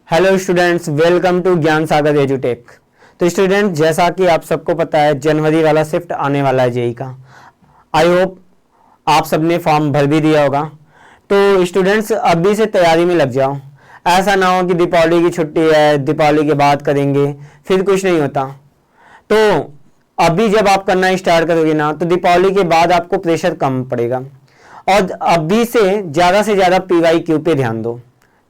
Hello students, welcome to ज्ञान सागर एजुटेक। तो student, जैसा कि आप सबको पता है जनवरी वाला शिफ्ट आने वाला है जेई का। आई होप आप सबने फॉर्म भर भी दिया होगा। तो स्टूडेंट्स अभी से तैयारी में लग जाओ। ऐसा ना हो कि दीपावली की छुट्टी है, दीपावली के बाद करेंगे, फिर कुछ नहीं होता। तो अभी जब आप करना स्टार्ट करोगे ना, तो दीपावली के बाद आपको प्रेशर कम पड़ेगा। और अभी से ज़्यादा PYQ पे ध्यान दो।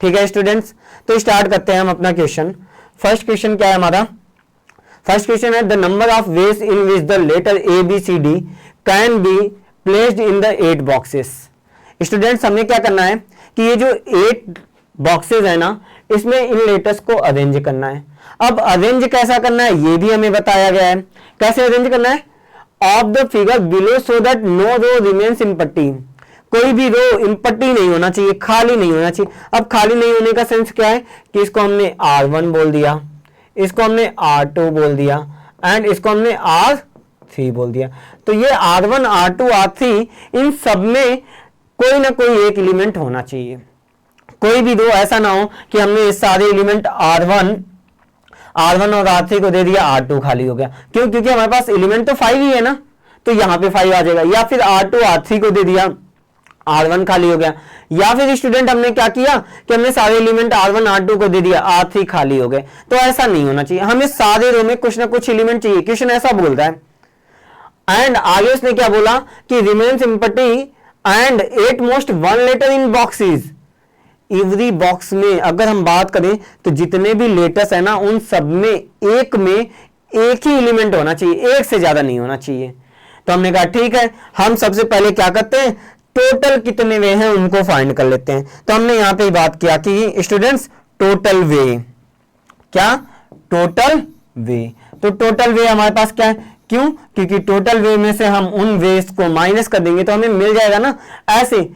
ठीक है स्टूडेंट्स, तो स्टार्ट करते हैं हम अपना क्वेश्चन। फर्स्ट क्वेश्चन क्या है हमारा? फर्स्ट क्वेश्चन है the number of ways in which the letter ABCD can be placed in the 8 boxes. Students, हमने क्या करना है कि ये जो 8 बॉक्सेस है ना, इसमें इन लेटर्स को अरेंज करना है। अब अरेंज कैसा करना है ये भी हमें बताया गया है। कैसे अरेंज करना है? Of the figure below so that no row remains in पट्टी। कोई भी रो इम्पट्टी नहीं होना चाहिए, खाली नहीं होना चाहिए। अब खाली नहीं होने का सेंस क्या है कि इसको हमने R1 बोल दिया, इसको हमने R2 बोल दिया एंड इसको हमने R3 बोल दिया। तो ये R1, R2, R3 इन सब में कोई ना कोई एक एलिमेंट होना चाहिए। कोई भी रो ऐसा ना हो कि हमने इस सारे एलिमेंट R1 और R3 को दे दिया, R2 खाली हो गया। क्यों? क्योंकि हमारे पास एलिमेंट तो 5 ही है ना, तो यहां पे 5 आ जाएगा। या फिर R2 R3 को दे दिया, R1 खाली हो गया। या फिर स्टूडेंट हमने क्या किया कि हमने सारे एलिमेंट R1 R2 को दे दिया, R3 खाली हो गए। तो ऐसा नहीं होना चाहिए, हमें सारे रो में कुछ ना कुछ एलिमेंट चाहिए। क्वेश्चन ऐसा बोल रहा है। एंड आगे उसने क्या बोला कि remains empty and at most one letter in boxes. Every box में अगर हम बात करें तो जितने भी लेटर्स है ना, उन सब में एक ही एलिमेंट होना चाहिए, एक से ज्यादा नहीं होना चाहिए। तो हमने कहा ठीक है, हम सबसे पहले क्या करते हैं, टोटल कितने वे हैं उनको फाइंड कर लेते हैं। तो हमने यहां पे बात किया कि स्टूडेंट्स टोटल वे, क्या टोटल वे। तो टोटल वे हमारे पास क्या है? क्यों? क्योंकि टोटल वे में से हम उन वेज को माइनस कर देंगे तो हमें मिल जाएगा ना ऐसे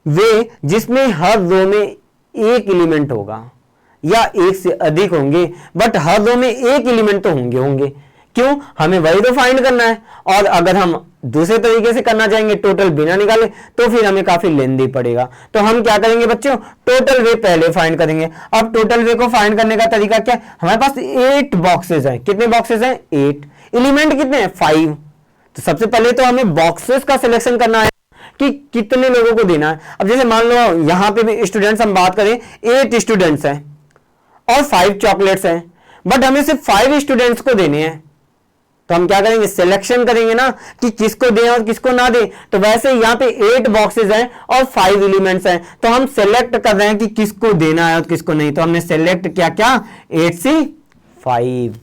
वे जिसमें हर रो में एक एलिमेंट होगा या एक से अधिक होंगे, बट हर रो में एक एलिमेंट तो होंगे। क्यों? हमें वही तो फाइंड करना है। और अगर हम दूसरे तरीके से करना चाहेंगे टोटल बिना निकाले, तो फिर हमें काफी लेंदी पड़ेगा। तो हम क्या करेंगे बच्चों, टोटल वे पहले फाइंड करेंगे। अब टोटल वे को फाइंड करने का तरीका क्या है? हमारे पास 8 बॉक्सेस है। कितने बॉक्सेस हैं? 8। एलिमेंट कितने हैं? 5। तो सबसे पहले तो हमें बॉक्सेस का सिलेक्शन करना है कि कितने लोगों को देना है। अब जैसे मान लो यहां पे भी स्टूडेंट्स हम बात करें, 8 स्टूडेंट्स हैं और 5 चॉकलेट्स हैं, बट हमें सिर्फ 5 स्टूडेंट्स को देने हैं। तो हम क्या करेंगे, सिलेक्शन करेंगे ना कि किसको दें और किसको ना दें। तो वैसे यहां पे 8 बॉक्सेस हैं और 5 एलिमेंट्स हैं, तो हम सेलेक्ट कर रहे हैं कि किसको देना है और किसको नहीं। तो हमने सेलेक्ट किया क्या, 8C5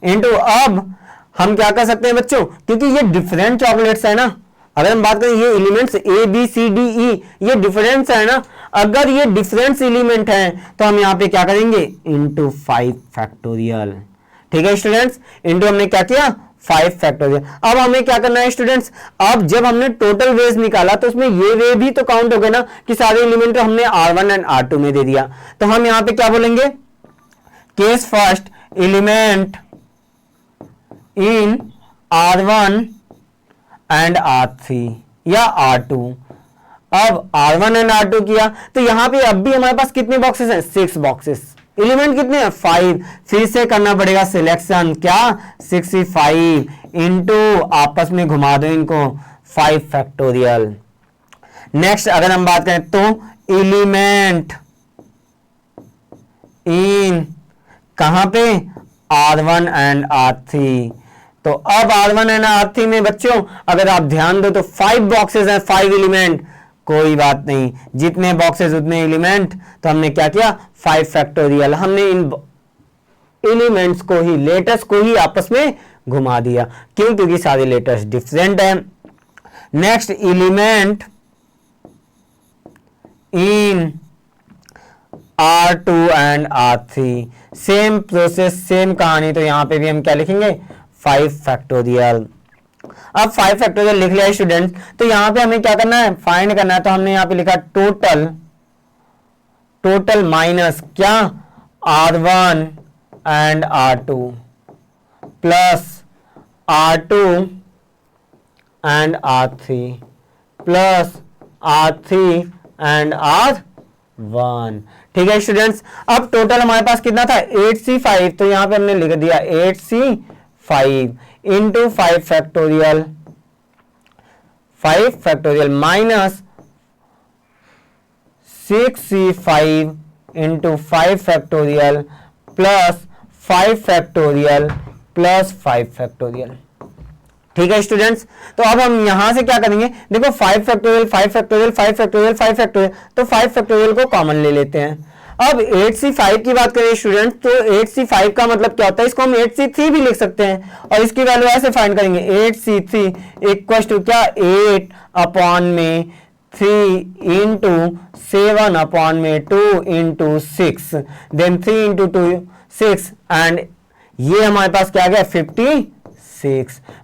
इंटू अब हम क्या कर सकते हैं बच्चों, क्योंकि ये डिफरेंट चॉकलेट्स है ना। अगर हम बात करें ये एलिमेंट्स ABCDE, ये डिफरेंस है ना। अगर ये डिफरेंस एलिमेंट है तो हम यहां पे क्या करेंगे, इंटू 5 फैक्टोरियल। ठीक है स्टूडेंट्स, इंटू हमने क्या किया, 5 फैक्टोरियल। अब हमें क्या करना है स्टूडेंट्स, अब जब हमने टोटल वेज निकाला तो उसमें ये वे भी तो काउंट हो गए ना कि सारे एलिमेंट हमने R1 एंड R2 में दे दिया। तो हम यहां पे क्या बोलेंगे, case first element in R1 and R3 या R2। अब R1 एंड R2 किया तो यहां पे अब भी हमारे पास कितने बॉक्सेस हैं, 6 बॉक्सेस। एलिमेंट कितने हैं, 5। फिर से करना पड़ेगा सिलेक्शन, क्या, 65 इंटू आपस में घुमा दो इनको 5 फैक्टोरियल। नेक्स्ट अगर हम बात करें तो एलिमेंट इन कहां पे, R1 एंड R3। तो अब R1 एंड R3 में बच्चों अगर आप ध्यान दो तो 5 बॉक्सेस हैं, 5 एलिमेंट। कोई बात नहीं, जितने बॉक्सेस उतने एलिमेंट। तो हमने क्या किया, 5 फैक्टोरियल। हमने इन एलिमेंट्स को ही, लेटर्स को ही आपस में घुमा दिया। क्यों? क्योंकि सारे लेटर्स डिफरेंट हैं। Next element in R2 and R3, same process, same कहानी। तो यहां पे भी हम क्या लिखेंगे, 5 फैक्टोरियल। अब 5 फैक्टोरियल लिख लिया स्टूडेंट, तो यहां पे हमें क्या करना है, फाइंड करना है। तो हमने यहां पे लिखा टोटल माइनस क्या, R1 and R2 plus R2 and R3 plus R3 and R 1। ठीक है स्टूडेंट्स, अब टोटल हमारे पास कितना था 8C5, तो यहां पे हमने लिख दिया 8C5 into 5 factorial minus 6C5 into 5 factorial plus 5 factorial plus 5 factorial. ठीक है स्टूडेंट्स, तो अब हम यहां से क्या करेंगे, देखो 5 फैक्टोरियल 5 फैक्टोरियल 5 फैक्टोरियल 5 फैक्टोरियल, तो 5 फैक्टोरियल को कॉमन ले लेते हैं। अब 8C5 की बात करें स्टूडेंट्स, तो 8C5 का मतलब क्या होता है, इसको हम 8C3 भी लिख सकते हैं और इसकी वैल्यू ऐसे फाइंड करेंगे 8C3 इक्वल टू क्या 8 अपॉन में 3 इंटू 7 अपॉन में 2 इंटू 6, देन 3 इंटू 2 6, एंड ये हमारे पास क्या आ गया 56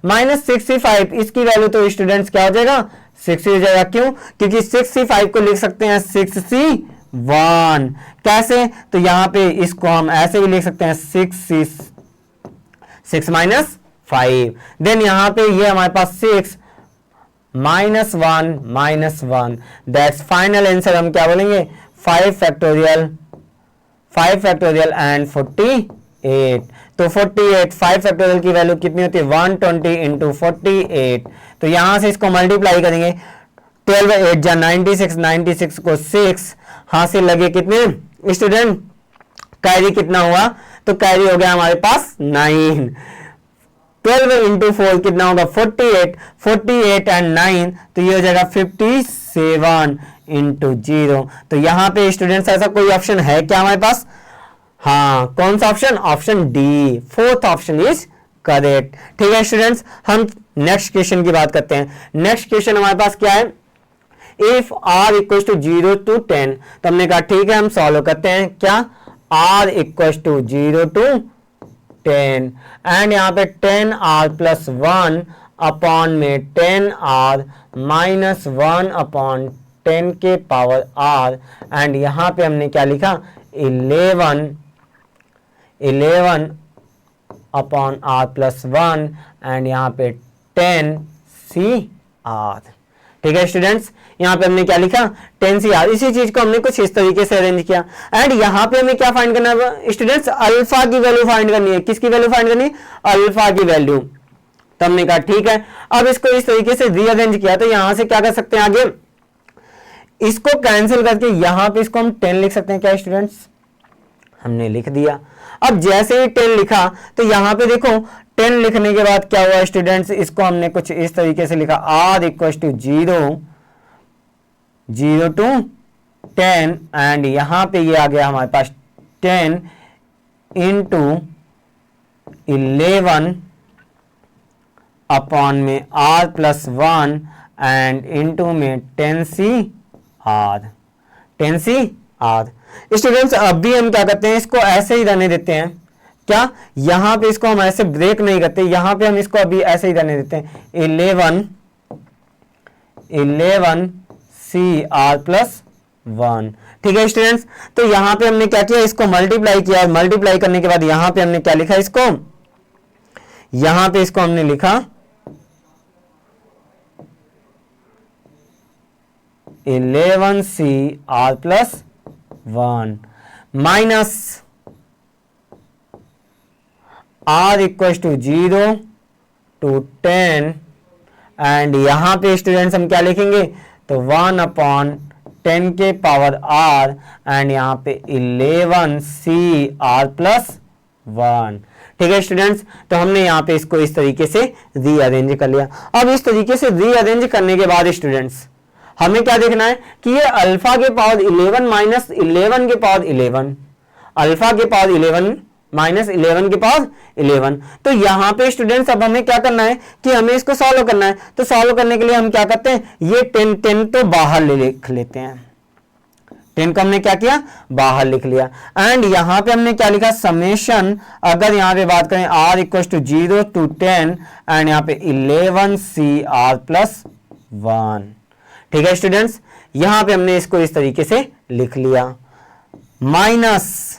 माइनस 65, इसकी वैल्यू तो स्टूडेंट्स क्या हो जाएगा 60 हो जाएगा। क्यों, क्योंकि 65 को लिख सकते हैं 6C1, कैसे, तो यहां पे इसको हम ऐसे भी लिख सकते हैं 6 माइनस 5, देन यहां पे ये हमारे पास 6 माइनस 1 दैट्स फाइनल आंसर हम क्या बोलेंगे 5 फैक्टोरियल एंड 48, तो 48 5 फैक्टोरियल की वैल्यू कितनी होती है 120 इंटू 48, तो यहां से इसको मल्टीप्लाई करेंगे 12 8 जा 96, 96 को 6 हासिल लगे कितने स्टूडेंट, कैरी कितना हुआ, तो कैरी हो गया हमारे पास 9, 12 इंटू 4 कितना होगा 48, 48 एंड 9, तो ये हो जाएगा 57 इंटू 0। तो यहां पे स्टूडेंट्स ऐसा कोई ऑप्शन है क्या हमारे पास, हाँ कौन सा option, option D, fourth option is correct. ठीक है स्टूडेंट्स, हम नेक्स्ट क्वेश्चन की बात करते हैं। नेक्स्ट क्वेश्चन हमारे पास क्या है, if r equal to 0 to 10, तो हमने कहा ठीक है हम सॉल्व करते हैं, क्या r equal to 0 to 10 and यहाँ पे 10r प्लस 1 अपॉन में 10r माइनस 1 अपॉन 10 के पावर r, एंड यहाँ पे हमने क्या लिखा 11 अपॉन r प्लस 1 एंड यहाँ पे 10CR। ठीक है स्टूडेंट्स, यहाँ पे हमने क्या लिखा 10CR, इसी चीज को हमने कुछ इस तरीके से अरेंज किया, एंड यहाँ पे हमें क्या फाइंड करना है स्टूडेंट्स, अल्फा की वैल्यू फाइंड करनी है, किसकी वैल्यू फाइंड करनी है, अल्फा की वैल्यू। तो हमने कहा ठीक है, अब इसको इस तरीके से रीअरेंज किया, तो यहां से क्या कर सकते हैं आगे, इसको कैंसिल करके यहां पे इसको हम 10 लिख सकते हैं, क्या स्टूडेंट्स, हमने लिख दिया। अब जैसे ही 10 लिखा तो यहां पे देखो 10 लिखने के बाद क्या हुआ स्टूडेंट्स, इसको हमने कुछ इस तरीके से लिखा r equal to 0 to 10 and यहां पे ये आ गया हमारे पास 10 इंटू 11 अपॉन में r प्लस 1 एंड इंटू में 10CR। स्टूडेंट्स अब भी हम क्या करते हैं, इसको ऐसे ही रहने देते हैं, क्या यहां पे इसको हम ऐसे ब्रेक नहीं करते, यहां पे हम इसको अभी ऐसे ही रहने देते हैं 11CR प्लस 1। ठीक है स्टूडेंट्स, तो यहां पे हमने क्या किया, इसको मल्टीप्लाई किया, मल्टीप्लाई करने के बाद यहां पे हमने क्या लिखा, इसको यहां पे इसको हमने लिखा 11CR plus 1 minus r equal to 0 to 10 and यहां पे स्टूडेंट्स हम क्या लिखेंगे, तो 1 अपॉन 10 के पावर r एंड यहां पे 11CR प्लस 1। ठीक है स्टूडेंट्स, तो हमने यहां पे इसको इस तरीके से रीअरेंज कर लिया। अब इस तरीके से रीअरेंज करने के बाद स्टूडेंट्स हमें क्या देखना है कि ये अल्फा के पावर 11 माइनस 11 के पावर 11, अल्फा के पावर 11 माइनस 11 के पावर 11, तो यहां पे स्टूडेंट्स अब हमें क्या करना है कि हमें इसको सॉल्व करना है। तो सॉल्व करने के लिए हम क्या करते हैं, ये 10 तो बाहर लिख लेते हैं, 10 को हमने क्या किया बाहर लिख लिया, एंड यहां पे हमने क्या लिखा समेशन, अगर यहां पे बात करें r equal to 0 to 10 and यहां पे 11CR प्लस 1। ठीक है स्टूडेंट्स, यहां पे हमने इसको इस तरीके से लिख लिया, माइनस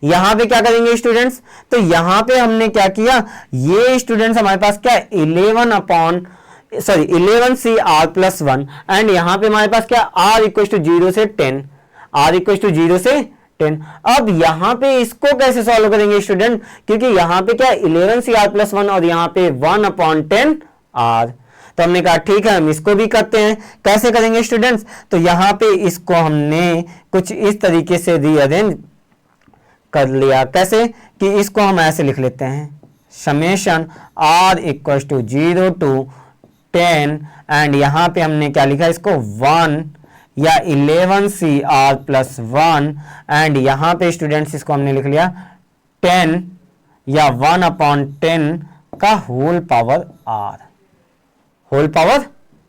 यहां पे क्या करेंगे स्टूडेंट्स, तो यहां पे हमने क्या किया, ये स्टूडेंट्स हमारे पास क्या 11 अपॉन सॉरी 11CR+1 एंड यहाँ पे हमारे पास क्या R इक्वल टू 0 से 10, R इक्वल टू 0 से 10। अब यहाँ पे इसको कैसे सॉल्व करेंगे स्टूडेंट, क्योंकि यहाँ पे क्या 11CR+1 और यहाँ पे 1/10R। तो हमने कहा ठीक है हम इसको भी करते हैं। कैसे करेंगे स्टूडेंट्स, तो यहाँ पे इसको हमने कुछ इस तरीके से रीअरेंज कर लिया। कैसे कि इसको हम ऐसे लिख लेते हैं summation R equal to 0 to 10 and यहाँ पे हमने क्या लिखा इसको 1 या 11CR+1 एंड यहाँ पे स्टूडेंट्स इसको हमने लिख लिया 10 या 1/10 का whole power R, whole power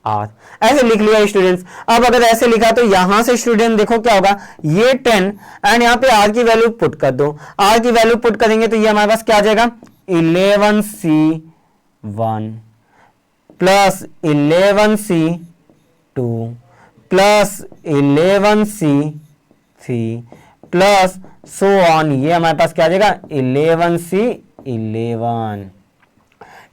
R ऐसे लिख लिया स्टूडेंट्स। अब अगर ऐसे लिखा तो यहां से स्टूडेंट देखो क्या होगा, ये 10 एंड यहाँ पे R की वैल्यू पुट कर दो। R की वैल्यू पुट करेंगे तो ये हमारे पास क्या आ जाएगा 11C1 plus 11C2 plus 11C3 plus so on, ये हमारे पास क्या आ जाएगा 11C11।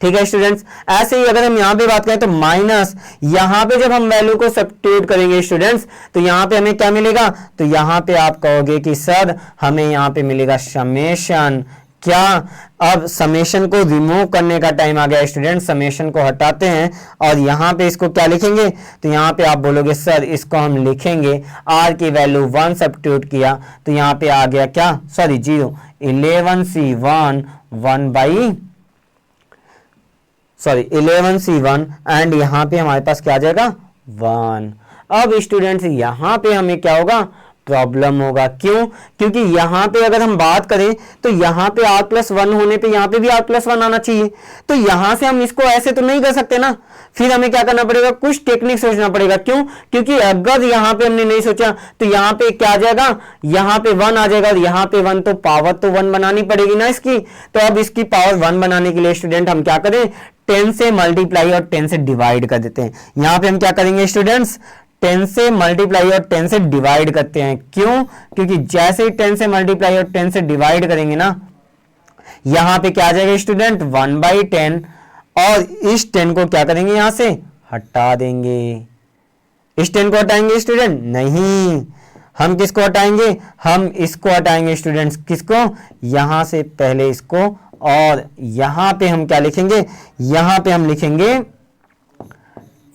ठीक है स्टूडेंट्स। ऐसे ही अगर हम यहां पे बात करें तो माइनस, यहां पे जब हम वैल्यू को सब्स्टिट्यूट करेंगे स्टूडेंट्स तो यहां पे हमें क्या मिलेगा, तो यहां पे आप कहोगे कि सर हमें यहां पे मिलेगा समेशन। क्या, अब समेशन को रिमूव करने का टाइम आ गया स्टूडेंट, समेशन को हटाते हैं और यहां पे इसको क्या लिखेंगे, तो यहां पे आप बोलोगे सर इसको हम लिखेंगे R की वैल्यू 1 सब्स्टिट्यूट किया तो यहां पे आ गया क्या, सॉरी 0, 11C1 एंड यहां पे हमारे पास क्या आ जाएगा 1। अब स्टूडेंट्स यहां पे हमें क्या होगा, प्रॉब्लम होगा। क्यों, क्योंकि यहां पे अगर हम बात करें तो यहां पे R+1 होने पे यहां पे भी R+1 आना चाहिए। तो यहां से हम इसको ऐसे तो नहीं कर सकते ना, फिर हमें क्या करना पड़ेगा, कुछ टेक्निक सोचना पड़ेगा। क्यों, क्योंकि अगर यहां पे हमने नहीं सोचा तो यहां पे क्या आ जाएगा, यहां पे 1 आ जाएगा और यहां पे 1, तो पावर तो 1 बनानी पड़ेगी ना इसकी। तो अब इसकी पावर 1 बनाने के लिए स्टूडेंट हम क्या करें, 10 से मल्टीप्लाई और 10 से डिवाइड कर देते हैं। यहां पे हम क्या करेंगे स्टूडेंट्स, 10 से मल्टीप्लाई और 10 से डिवाइड करते हैं। क्यों, क्योंकि जैसे ही 10 से मल्टीप्लाई और 10 से डिवाइड करेंगे ना, यहां पे क्या आ जाएगा स्टूडेंट 1/10 और इस 10 को क्या करेंगे, यहां से हटा देंगे। इस 10 को हटाएंगे स्टूडेंट, नहीं, हम किसको हटाएंगे, हम इसको हटाएंगे स्टूडेंट्स। किसको, यहां से पहले इसको, और यहां पे हम क्या लिखेंगे, यहां पे हम लिखेंगे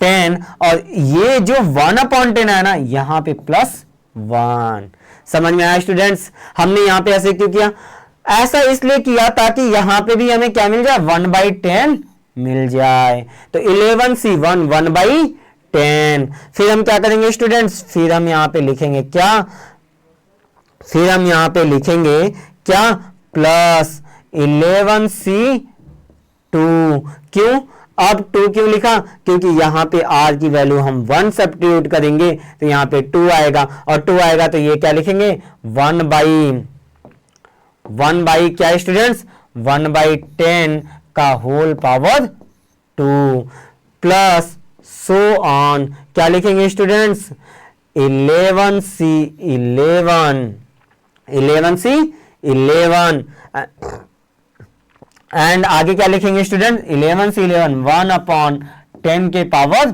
10 और ये जो 1/10 है ना यहां पे +1। समझ में आया स्टूडेंट्स, हमने यहां पे ऐसे क्यों किया, ऐसा इसलिए किया ताकि यहां पे भी हमें क्या मिल जाए, 1/10 मिल जाए। तो 11C1 1/10। फिर हम क्या करेंगे स्टूडेंट्स, फिर हम यहां पे लिखेंगे क्या, फिर हम यहां पे लिखेंगे क्या, प्लस 11C2। क्यों, अब 2 क्यों लिखा, क्योंकि यहां पे R की वैल्यू हम 1 सब्स्टिट्यूट करेंगे तो यहां पे 2 आएगा और 2 आएगा तो ये क्या लिखेंगे 1/1 क्या स्टूडेंट्स, 1/10 का whole power 2 plus so on, क्या लिखेंगे स्टूडेंट्स 11C11 एंड आगे क्या लिखेंगे स्टूडेंट 11C11 1/10 के पावर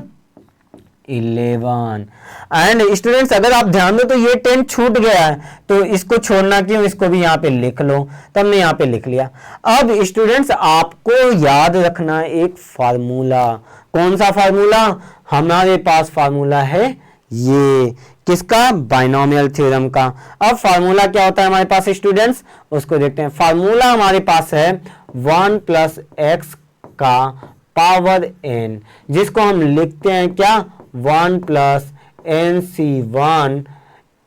11। एंड स्टूडेंट्स अगर आप ध्यान दो तो ये 10 छूट गया है तो इसको छोड़ना क्यों, इसको भी यहाँ पे लिख लो। तो हमने यहाँ पे लिख लिया। अब स्टूडेंट्स आपको याद रखना एक फार्मूला, कौन सा फार्मूला, हमारे पास फार्मूला है ये किसका, बाइनोमियल थ्योरम का। अब फार्मूला क्या होता है हमारे पास स्टूडेंट्स, उसको देखते हैं। फार्मूला हमारे पास है 1 + x का पावर n, जिसको हम लिखते हैं क्या 1 + nc1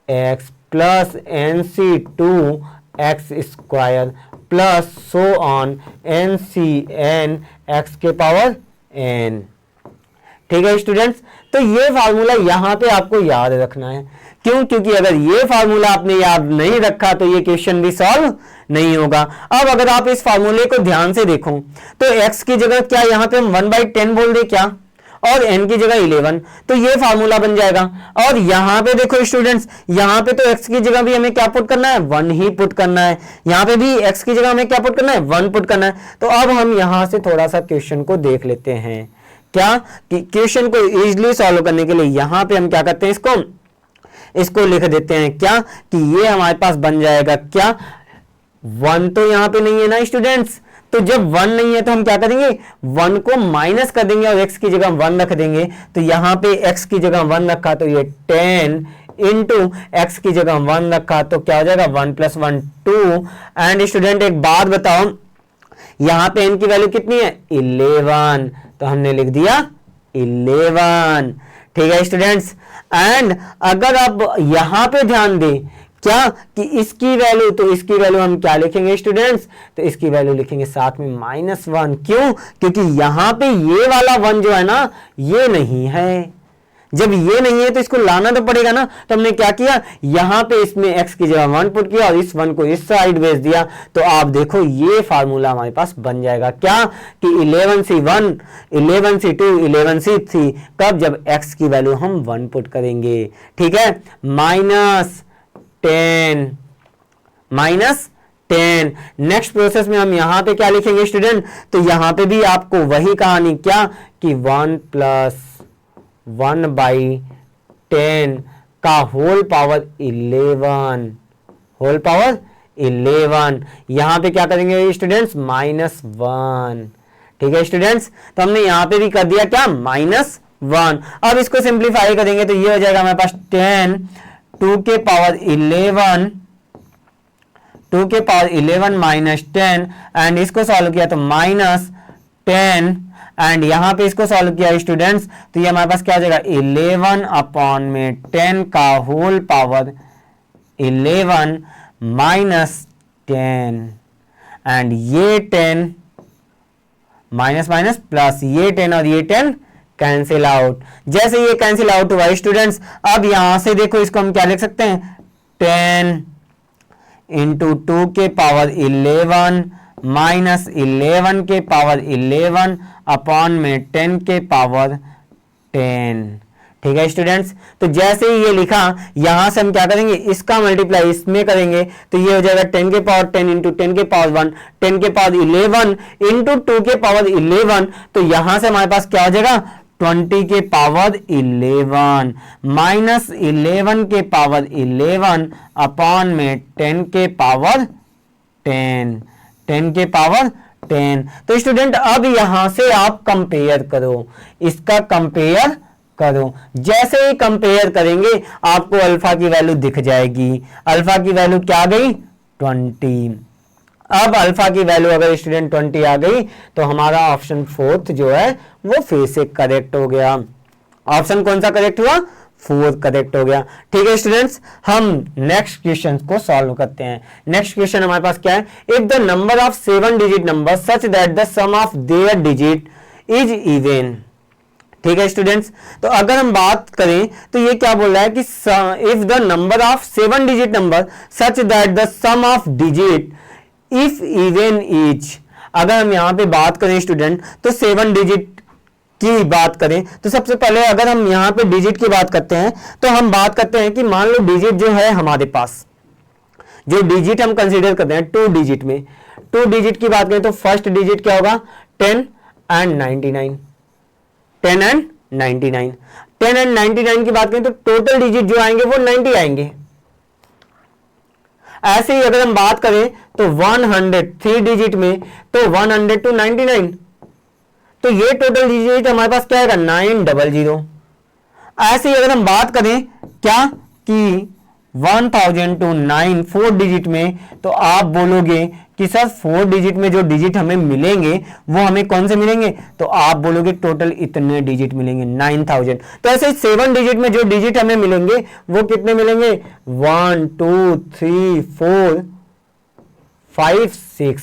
x + nc2 x² plus so on ncn x के पावर n। ठीक है स्टूडेंट्स, तो ये फार्मूला यहां पे आपको याद रखना है। क्यों, क्योंकि अगर ये फार्मूला आपने याद नहीं रखा तो ये क्वेश्चन भी सॉल्व नहीं होगा। अब अगर आप इस फार्मूले को ध्यान से देखो तो x की जगह क्या यहां पे हम 1/10 बोल दे क्या, और n की जगह 11, तो ये फार्मूला बन जाएगा। और यहां पे देखो स्टूडेंट्स, यहां पे तो x की जगह भी हमें क्या पुट करना है, 1 ही पुट करना है। यहां पे भी x की जगह हमें क्या पुट करना है, 1 पुट करना है। तो अब हम यहां से थोड़ा सा क्वेश्चन को देख लेते हैं क्या कि क्वेश्चन को इजीली सॉल्व करने के लिए यहां पे हम क्या करते हैं, इसको लिख देते हैं क्या कि ये हमारे पास बन जाएगा क्या, 1 तो यहां पे नहीं है ना स्टूडेंट्स, तो जब 1 नहीं है तो हम क्या करेंगे, 1 को माइनस कर देंगे और x की जगह 1 रख देंगे। तो यहां पे x की जगह 1 रखा तो ये 10 इंटू x की जगह 1 रखा तो क्या हो जाएगा 1 + 1 2। एंड स्टूडेंट एक बात बताओ, यहां पे n की वैल्यू कितनी है 11, तो हमने लिख दिया 11। ठीक है स्टूडेंट्स। एंड अगर आप यहां पे ध्यान दें क्या कि इसकी वैल्यू, तो इसकी वैल्यू हम क्या लिखेंगे स्टूडेंट्स, तो इसकी वैल्यू लिखेंगे साथ में -1। क्यों, क्योंकि यहां पे ये वाला 1 जो है ना ये नहीं है। जब ये नहीं है तो इसको लाना तो पड़ेगा ना, तो हमने क्या किया, यहां पे इसमें x की जगह 1 पुट किया और इस 1 को इस साइड भेज दिया। तो आप देखो ये फार्मूला हमारे पास बन जाएगा क्या कि 11c1 11c2 11c3, कब, जब x की वैल्यू हम 1 पुट करेंगे। ठीक है, -10। नेक्स्ट प्रोसेस में हम यहां पे क्या लिखेंगे स्टूडेंट, तो यहां पे भी आपको वही कहानी क्या कि 1 + 1/10 का होल पावर 11 यहां पे क्या करेंगे स्टूडेंट्स, -1। ठीक है स्टूडेंट्स, तो हमने यहां पे भी कर दिया क्या, -1। अब इसको सिंप्लीफाई करेंगे तो ये हो जाएगा हमारे पास 10 2 के पावर 11 -10 एंड इसको सॉल्व किया तो -10 एंड यहां पे इसको सॉल्व किया स्टूडेंट्स तो ये हमारे पास क्या हो जाएगा 11/10 का होल पावर 11 -10 एंड ये 10 माइनस माइनस प्लस, ये 10 और ये 10 कैंसिल आउट। जैसे ये कैंसिल आउट हुआ स्टूडेंट्स, अब यहां से देखो इसको हम क्या लिख सकते हैं 10 इंटू 2 के पावर 11 माइनस 11 के पावर 11 अपॉन में 10 के पावर 10। ठीक है स्टूडेंट्स, तो जैसे ही ये लिखा यहां से हम क्या करेंगे, इसका मल्टीप्लाई इसमें करेंगे तो ये हो जाएगा 10 के पावर 10 इंटू 10 के पावर 1 10 के पावर 11 इंटू 2 के पावर 11। तो यहां से हमारे पास क्या हो जाएगा 20 के पावर 11 माइनस 11 के पावर 11 अपॉन में 10 के पावर 10 के पावर 10। तो स्टूडेंट अब यहां से आप कंपेयर करो, इसका कंपेयर करो। जैसे ही कंपेयर करेंगे आपको अल्फा की वैल्यू दिख जाएगी। अल्फा की वैल्यू क्या आ गई 20। अब अल्फा की वैल्यू अगर स्टूडेंट 20 आ गई तो हमारा ऑप्शन 4 जो है वो फिर से करेक्ट हो गया। ऑप्शन कौन सा करेक्ट हुआ 4 करेक्ट हो गया। ठीक है स्टूडेंट्स, हम नेक्स्ट क्वेश्चन को सॉल्व करते हैं। नेक्स्ट क्वेश्चन हमारे पास क्या है, if the number of 7 digit number such that the sum of their digit is even. ठीक है स्टूडेंट्स, तो अगर हम बात करें तो ये क्या बोल रहा है कि if the number of 7 digit number such that the sum of digit if even is. अगर हम यहां पे बात करें स्टूडेंट तो 7 डिजिट की बात करें तो सबसे पहले अगर हम यहां पे डिजिट की बात करते हैं तो हम बात करते हैं कि मान लो डिजिट जो है हमारे पास, जो डिजिट हम कंसीडर करते हैं 2 डिजिट में, 2 डिजिट की बात करें तो फर्स्ट डिजिट क्या होगा 10 एंड 99। 10 एंड 99, 10 एंड 99 की बात करें तो टोटल डिजिट जो आएंगे वो 90 आएंगे। ऐसे ही अगर हम बात करें तो 103 डिजिट में तो 100 to 99, तो ये टोटल डिजिट हमारे पास क्या आएगा 900। ऐसे ही अगर हम बात करें क्या कि 1000 to 9 4 डिजिट में, तो आप बोलोगे कि सर 4 डिजिट में जो डिजिट हमें मिलेंगे वो हमें कौन से मिलेंगे, तो आप बोलोगे टोटल इतने डिजिट मिलेंगे 9000। तो ऐसे 7 डिजिट में जो डिजिट हमें मिलेंगे वो कितने मिलेंगे 1 2 3 4 5 6,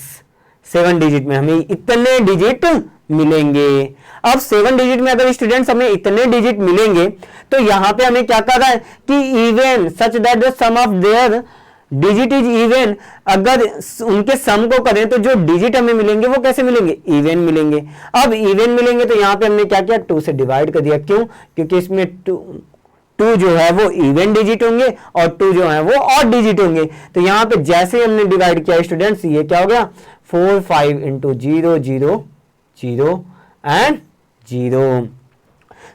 7 डिजिट में हमें इतने डिजिट मिलेंगे। अब 7 डिजिट में अगर स्टूडेंट्स हमें इतने डिजिट मिलेंगे तो यहां पे हमें क्या कर रहा है कि even such that the sum of their digit is even. अगर उनके सम को करें तो जो डिजिट हमें मिलेंगे वो कैसे मिलेंगे इवन मिलेंगे। अब इवन मिलेंगे तो यहां पे हमने क्या किया 2 से डिवाइड कर दिया। क्यों, क्योंकि इसमें 2 जो है वो इवन डिजिट होंगे और 2 जो है वो ऑड डिजिट होंगे। तो यहां पे जैसे हमने डिवाइड किया स्टूडेंट्स ये क्या हो गया 4 5 इंटू 0 0 0 एंड 0।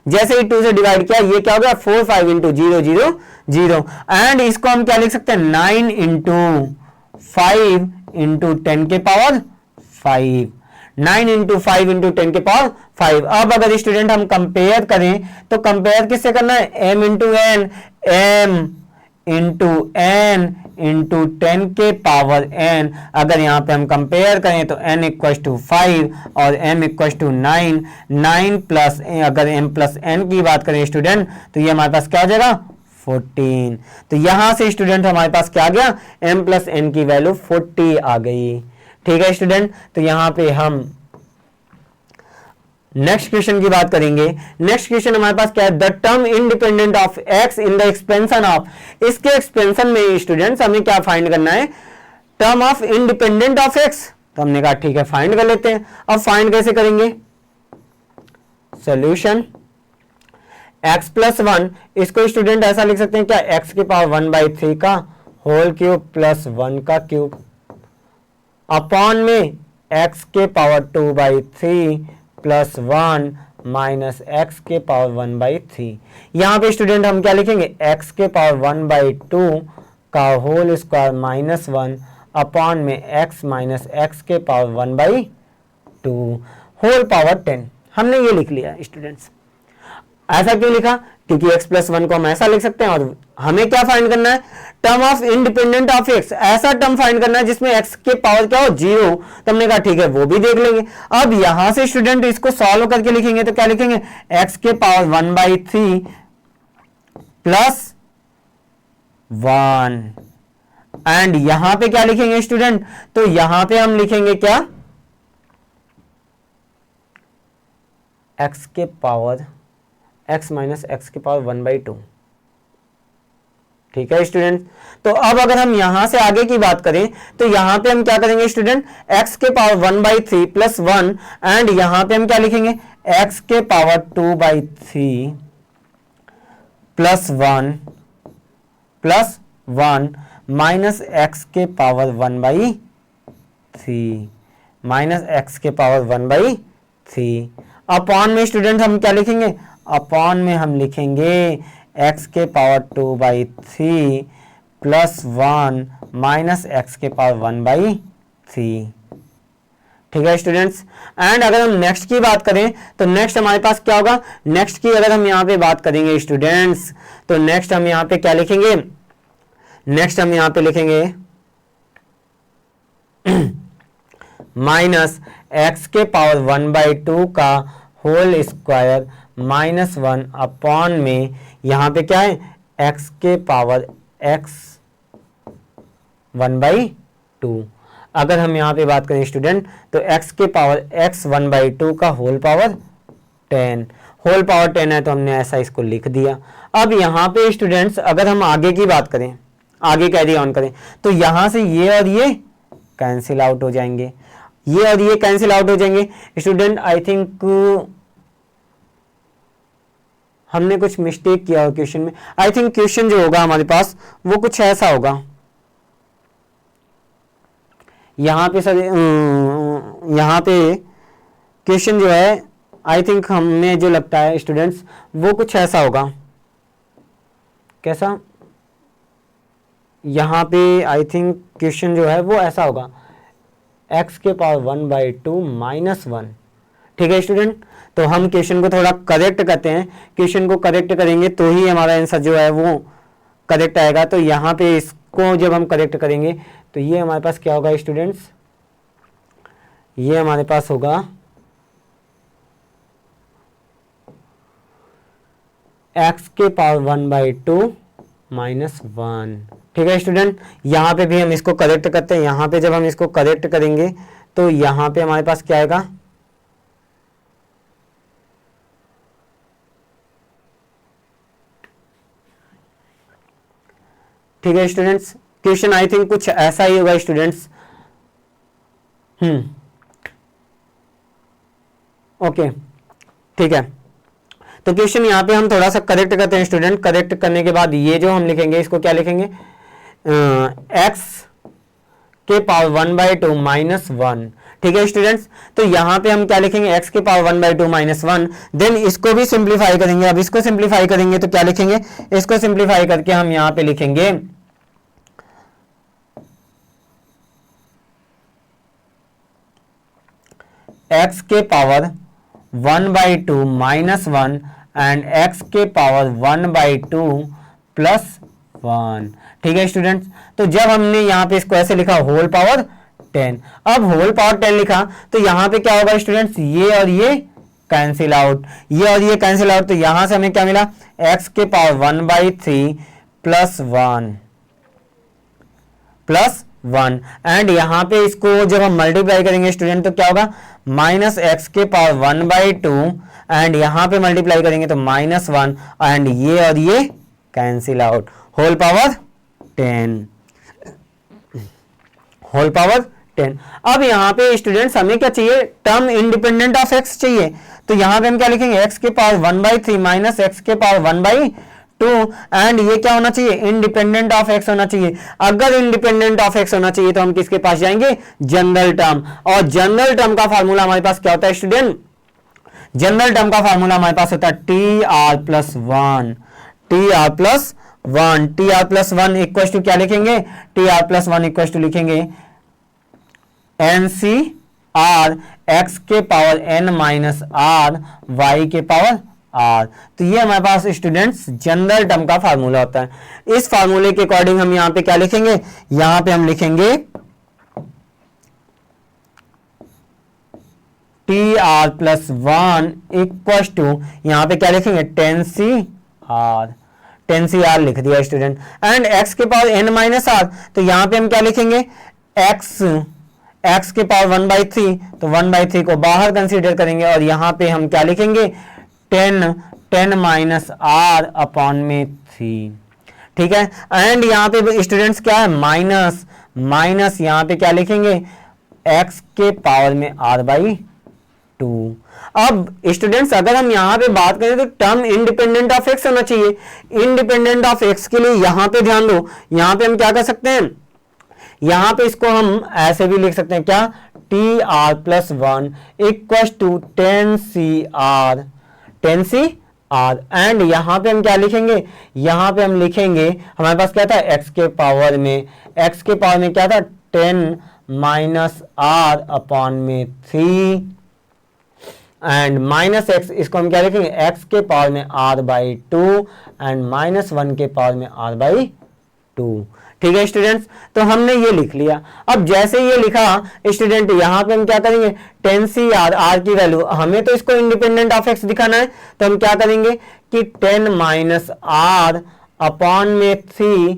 जैसे ही 2 से डिवाइड किया, ये क्या हो गया 4 5 इंटू 0 0 0। एंड इसको हम क्या लिख सकते हैं 9 इंटू 5 इंटू 10 के पावर 5, 9 इंटू 5 इंटू 10 के पावर 5। अब अगर स्टूडेंट हम कंपेयर करें तो कंपेयर किससे करना है, m into n, m into n into 10 के पावर n। अगर यहाँ पे हम कंपेयर करें तो n इक्वल टू 5 और m इक्वल टू 9, 9 प्लस अगर m प्लस n की बात करें स्टूडेंट तो ये हमारे पास क्या हो जाएगा 14। तो यहां से स्टूडेंट हमारे पास क्या आ गया, m प्लस n की वैल्यू 40 आ गई। ठीक है स्टूडेंट, तो यहां पे हम नेक्स्ट क्वेश्चन की बात करेंगे। नेक्स्ट क्वेश्चन हमारे पास क्या है, the term independent of x in the expansion of. इसके एक्सपेंशन में स्टूडेंट्स हमें क्या फाइंड करना है, term of independent of x। तो हमने कहा ठीक है फाइंड कर लेते हैं। अब फाइंड कैसे करेंगे, सॉल्यूशन x प्लस 1, इसको स्टूडेंट ऐसा लिख सकते हैं क्या, x की पावर 1/3 का होल क्यूब प्लस 1 का क्यूब अपॉन में x के पावर 2/3 प्लस 1 माइनस एक्स के पावर 1/3। यहां पे स्टूडेंट हम क्या लिखेंगे, x के पावर 1/2 का होल स्क्वायर माइनस 1 अपॉन में x माइनस एक्स के पावर 1/2 होल पावर 10। हमने ये लिख लिया स्टूडेंट्स। ऐसा क्यों लिखा, क्योंकि x प्लस 1 को हम ऐसा लिख सकते हैं और हमें क्या फाइंड करना है, term of independent of x। ऐसा टर्म फाइंड करना है जिसमें x के पावर क्या हो 0। तो हमने कहा ठीक है वो भी देख लेंगे। अब यहां से स्टूडेंट इसको सॉल्व करके लिखेंगे तो क्या लिखेंगे, x के पावर 1/3 प्लस 1 एंड यहां पे क्या लिखेंगे स्टूडेंट, तो यहां पे हम लिखेंगे क्या, x के पावर x माइनस एक्स के पावर 1/2। ठीक है स्टूडेंट, तो अब अगर हम यहां से आगे की बात करें तो यहां पे हम क्या करेंगे स्टूडेंट, x के पावर 1/3 प्लस 1 एंड यहां पे हम क्या लिखेंगे, x के पावर 2/3 प्लस 1 माइनस एक्स के पावर 1/3 माइनस एक्स के पावर 1/3 अपॉन में स्टूडेंट हम क्या लिखेंगे, अपॉन में हम लिखेंगे x के पावर 2/3 प्लस 1 माइनस एक्स के पावर 1/3। ठीक है स्टूडेंट्स, एंड अगर हम नेक्स्ट की बात करें तो नेक्स्ट हमारे पास क्या होगा, नेक्स्ट की अगर हम यहाँ पे बात करेंगे स्टूडेंट्स तो नेक्स्ट हम यहाँ पे क्या लिखेंगे, नेक्स्ट हम यहाँ पे लिखेंगे माइनस एक्स के पावर 1/2 का होल स्क्वायर माइनस 1 अपॉन में यहां पे क्या है, x के पावर x 1/2। अगर हम यहां पे बात करें स्टूडेंट तो x के पावर x 1/2 का होल पावर 10, होल पावर 10 है तो हमने ऐसा इसको लिख दिया। अब यहां पे स्टूडेंट्स अगर हम आगे की बात करें, आगे कैरी ऑन करें तो यहां से ये और ये कैंसिल आउट हो जाएंगे, ये और ये कैंसिल आउट हो जाएंगे। स्टूडेंट आई थिंक हमने कुछ मिस्टेक किया हो क्वेश्चन में। आई थिंक क्वेश्चन जो होगा हमारे पास वो कुछ ऐसा होगा, यहां पे सर यहां पे क्वेश्चन जो है आई थिंक हमें जो लगता है स्टूडेंट्स वो कुछ ऐसा होगा, कैसा, यहां पे आई थिंक क्वेश्चन जो है वो ऐसा होगा x के पावर 1/2 माइनस 1। ठीक है स्टूडेंट, तो हम क्वेश्चन को थोड़ा करेक्ट करते हैं, क्वेश्चन को करेक्ट करेंगे तो ही हमारा आंसर जो है वो करेक्ट आएगा। तो यहाँ पे इसको जब हम करेक्ट करेंगे तो ये हमारे पास क्या होगा स्टूडेंट्स, ये हमारे पास होगा x के पावर 1/2 माइनस 1। ठीक है स्टूडेंट, यहाँ पे भी हम इसको करेक्ट करते हैं। यहाँ पे जब हम इसको करेक्ट करेंगे तो यहाँ पे हमारे पास क्या आएगा, ठीक है स्टूडेंट्स, क्वेश्चन आई थिंक कुछ ऐसा ही होगा स्टूडेंट्स। ओके ठीक है, तो क्वेश्चन यहाँ पे हम थोड़ा सा करेक्ट करते हैं स्टूडेंट। करेक्ट करने के बाद ये जो हम लिखेंगे इसको क्या लिखेंगे, x के पावर 1/2 माइनस 1। ठीक है स्टूडेंट्स, तो यहाँ पे हम क्या लिखेंगे, x के पावर 1/2 माइनस 1। देन इसको भी सिंप्लीफाई करेंगे। अब इसको सिंप्लीफाई करेंगे तो क्या लिखेंगे, इसको सिंप्लीफाई करके हम यहाँ पे लिखेंगे x के पावर 1/2 माइनस 1 एंड x के पावर 1/2 प्लस 1। ठीक है स्टूडेंट्स, तो जब हमने यहाँ पे इसको ऐसे लिखा होल पावर 10, अब होल पावर 10 लिखा तो यहाँ पे क्या होगा स्टूडेंट्स, ये और ये कैंसिल आउट, ये और ये कैंसिल आउट, तो यहां से हमें क्या मिला, x के पावर 1/3 प्लस 1 एंड यहाँ पे इसको जब हम मल्टीप्लाई करेंगे स्टूडेंट तो क्या होगा, माइनस एक्स के पावर 1/2 एंड यहाँ पे मल्टीप्लाई करेंगे तो -1 एंड ये और ये cancel out, whole power 10, whole power 10। अब यहाँ पे स्टूडेंट्स हमें क्या चाहिए, टर्म इंडिपेंडेंट ऑफ एक्स चाहिए, तो यहाँ पे हम क्या लिखेंगे, x के पावर 1/3 माइनस एक्स के पावर 1/2 एंड ये क्या होना चाहिए, इंडिपेंडेंट ऑफ एक्स होना चाहिए। अगर इंडिपेंडेंट ऑफ एक्स होना चाहिए तो हम किसके पास जाएंगे, जनरल टर्म, और जनरल टर्म का फार्मूला हमारे पास क्या होता है स्टूडेंट, जनरल टर्म का फार्मूला हमारे पास होता है TR+1, TR+1 इक्वल टू क्या लिखेंगे, TR+1 इक्वल टू लिखेंगे NCR x के power n minus r y के पावर r। तो ये हमारे पास स्टूडेंट्स जनरल टर्म का फार्मूला होता है। इस फार्मूले के अकॉर्डिंग हम यहाँ पे क्या लिखेंगे, यहाँ पे हम लिखेंगे TR+1 इक्वल टू, यहाँ पे क्या लिखेंगे 10CR लिख दिया स्टूडेंट, एंड x के पावर n माइनस r, तो यहाँ पे हम क्या लिखेंगे, x के पावर 1/3, तो 1/3 को बाहर कंसीडर करेंगे और यहाँ पे हम क्या लिखेंगे 10 माइनस r अपॉन में 3। ठीक है, एंड यहाँ पे स्टूडेंट्स क्या है, माइनस यहाँ पे क्या लिखेंगे, x के पावर में r/2। अब स्टूडेंट्स अगर हम यहाँ पे बात करें तो टर्म इंडिपेंडेंट ऑफ एक्स होना चाहिए। इंडिपेंडेंट ऑफ एक्स के लिए यहाँ पे ध्यान दो, यहाँ पे हम क्या कर सकते हैं, यहां पे इसको हम ऐसे भी लिख सकते हैं, क्या, TR+1 equal to 10CR and यहां पे हम क्या लिखेंगे, यहां पे हम लिखेंगे, हमारे पास क्या था, x के पावर में क्या था 10 माइनस r अपॉन में 3 एंड माइनस एक्स, इसको हम क्या लिखेंगे, x के पावर में r/2 एंड -1 के पावर में r/2। ठीक है स्टूडेंट्स, तो हमने ये लिख लिया। अब जैसे ये लिखा स्टूडेंट, यहाँ पे हम क्या करेंगे, 10CR, r की वैल्यू, हमें तो इसको इंडिपेंडेंट ऑफ एक्स दिखाना है, तो हम क्या करेंगे कि 10 माइनस r अपॉन में 3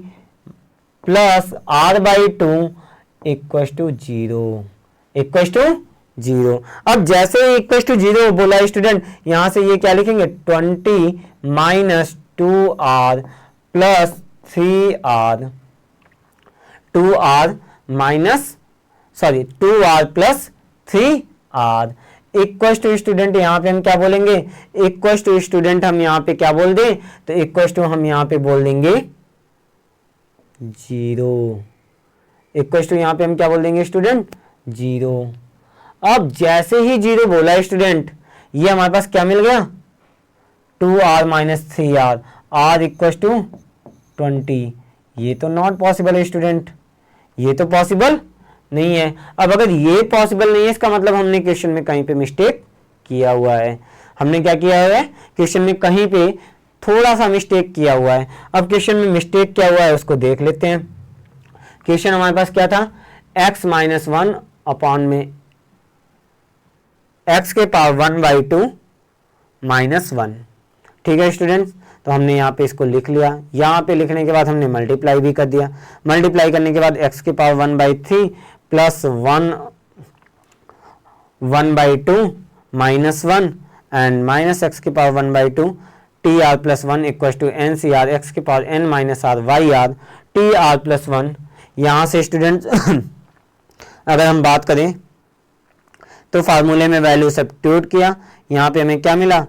प्लस r/2 इक्वल टू 0। अब जैसे इक्वल टू 0 बोला स्टूडेंट, यहां से ये क्या लिखेंगे, 20 minus 2r plus 2r plus 3r equal to student, यहाँ पे हम क्या बोलेंगे, इक्वल टू स्टूडेंट हम यहाँ पे क्या बोल दें, तो इक्वल टू हम यहाँ पे बोल देंगे 0। इक्वल टू यहाँ पे हम क्या बोल देंगे स्टूडेंट, 0। अब जैसे ही 0 बोला स्टूडेंट, ये हमारे पास क्या मिल गया, 2r minus 3r, r equal to 20। ये तो नॉट पॉसिबल है स्टूडेंट, ये तो पॉसिबल नहीं है। अब अगर ये पॉसिबल नहीं है, इसका मतलब हमने क्वेश्चन में कहीं पे मिस्टेक किया हुआ है। हमने क्या किया है, क्वेश्चन में कहीं पे थोड़ा सा मिस्टेक किया हुआ है। अब क्वेश्चन में मिस्टेक क्या हुआ है उसको देख लेते हैं। क्वेश्चन हमारे पास क्या था, x माइनस 1 अपॉन में x के पावर 1/2 माइनस 1। ठीक है स्टूडेंट्स, तो हमने यहाँ पे इसको लिख लिया। यहाँ पे लिखने के बाद हमने मल्टीप्लाई भी कर दिया। मल्टीप्लाई करने के बाद x के power 1/3 plus 1/2 minus 1 and minus x के power 1/2 TR+1 equal to NCR x के power n minus r YR TR+1। यहाँ से स्टूडेंट्स अगर हम बात करें तो फार्मूले में वैल्यू सब्स्टिट्यूट किया, यहाँ पे हमें क्या मिला,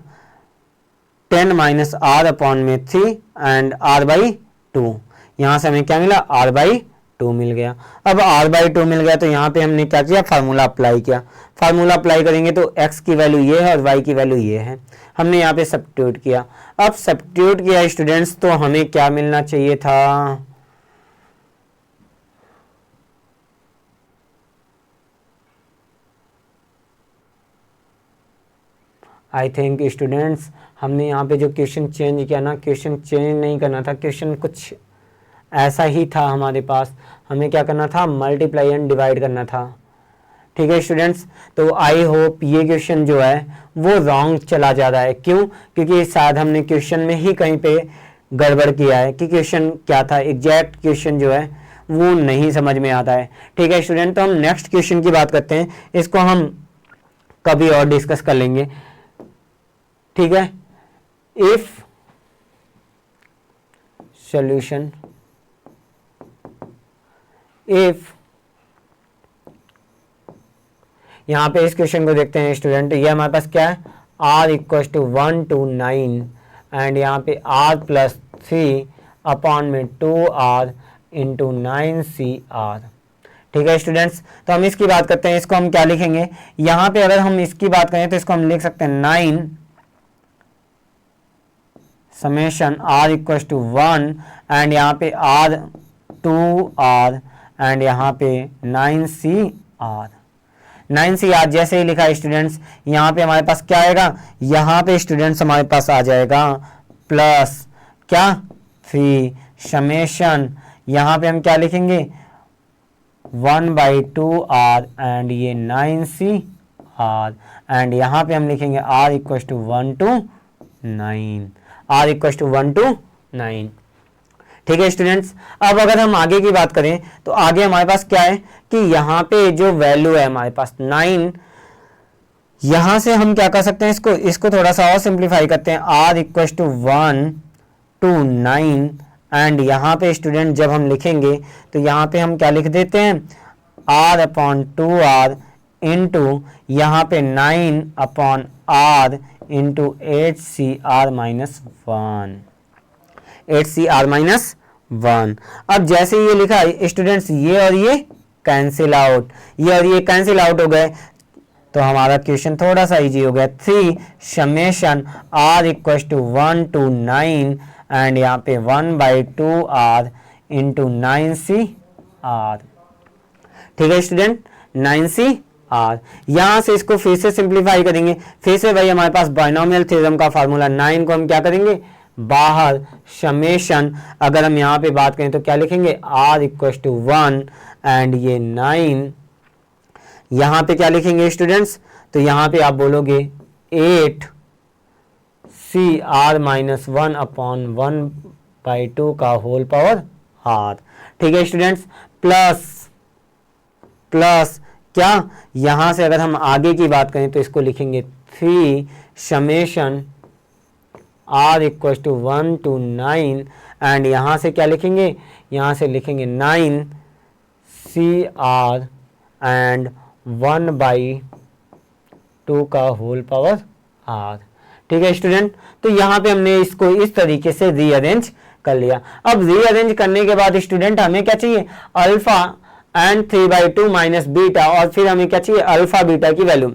10 माइनस r अपॉन में 3 एंड r/2। यहाँ से हमें क्या मिला, r/2। 2 मिल गया। अब r/2 मिल गया तो यहाँ पे हमने क्या किया, फार्मूला अप्लाई किया। फार्मूला अप्लाई करेंगे तो x की वैल्यू ये है और y की वैल्यू ये है। हमने यहाँ पे सब्स्टिट्यूट किया। अब सब्स्टिट्यूट किया स्टूडेंट्स तो हमें क्या मिलना चाहिए था, आई थिंक स्टूडेंट्स हमने यहाँ पे जो क्वेश्चन चेंज किया ना, क्वेश्चन चेंज नहीं करना था, क्वेश्चन कुछ ऐसा ही था हमारे पास। हमें क्या करना था, मल्टीप्लाई एंड डिवाइड करना था। ठीक है स्टूडेंट्स, तो आई होप ये क्वेश्चन जो है वो रॉन्ग चला जा रहा है। क्यों, क्योंकि शायद हमने क्वेश्चन में ही कहीं पे गड़बड़ किया है कि क्वेश्चन क्या था, एग्जैक्ट क्वेश्चन जो है वो नहीं समझ में आता है। ठीक है स्टूडेंट, तो हम नेक्स्ट क्वेश्चन की बात करते हैं, इसको हम कभी और डिस्कस कर लेंगे। ठीक है, इफ सॉल्यूशन, इफ यहां पे इस क्वेश्चन को देखते हैं स्टूडेंट, ये हमारे पास क्या है, r equal to 1 to 9 and यहाँ पे r+3 अपॉन में 2r इंटू 9cr। ठीक है स्टूडेंट्स, तो हम इसकी बात करते हैं, इसको हम क्या लिखेंगे, यहाँ पे अगर हम इसकी बात करें तो इसको हम लिख सकते हैं 9 summation r equal to 1 and यहाँ पे r 2r एंड यहाँ पे 9cr। 9cr जैसे ही लिखा स्टूडेंट्स, यहाँ पे हमारे पास क्या आएगा, यहाँ पे स्टूडेंट्स हमारे पास आ जाएगा प्लस क्या 3 समेशन, यहाँ पे हम क्या लिखेंगे 1/2r एंड ये 9cr एंड यहाँ पे हम लिखेंगे r equal to 1 to 9, r equal to 1 to 9। ठीक है स्टूडेंट्स, अब अगर हम आगे की बात करें तो आगे हमारे पास क्या है कि यहाँ पे जो वैल्यू है हमारे पास 9, यहाँ से हम क्या कर सकते हैं, इसको थोड़ा सा और सिंप्लीफाई करते हैं, r equal to 1 to 9 and यहाँ पे स्टूडेंट जब हम लिखेंगे तो यहाँ पे हम क्या लिख देते हैं r/2r इंटू यहाँ पे 9/r इंटू 8cr-1, 8cr-1। अब जैसे ये लिखा स्टूडेंट्स, ये और ये कैंसिल आउट, ये और ये कैंसिल आउट हो गए तो हमारा क्वेश्चन थोड़ा सा इजी हो गया। 3 summation r equal to 1 to 9 and यहाँ पे 1/2r इंटू 9cr। ठीक है स्टूडेंट, 9cr। यहाँ से इसको फिर से सिंप्लीफाई करेंगे, फिर से भाई हमारे पास बाइनोमियल थ्योरम का फार्मूला 9 को हम क्या करेंगे बाहर, समेशन अगर हम यहाँ पे बात करें तो क्या लिखेंगे r इक्वल टू 1 एंड ये 9, यहाँ पे क्या लिखेंगे स्टूडेंट्स, तो यहाँ पे आप बोलोगे 8cr-1 अपॉन 1/2 का होल पावर r। ठीक है स्टूडेंट्स, प्लस क्या, यहाँ से अगर हम आगे की बात करें तो इसको लिखेंगे 3 summation r equal to 1 to 9 and यहाँ से क्या लिखेंगे, यहाँ से लिखेंगे 9cr एंड 1/2 का होल पावर r। ठीक है स्टूडेंट, तो यहाँ पे हमने इसको इस तरीके से रीअरेंज कर लिया। अब रीअरेंज करने के बाद स्टूडेंट हमें क्या चाहिए, अल्फा एंड 3/2 माइनस बीटा, और फिर हमें क्या चाहिए अल्फा बीटा की वैल्यू।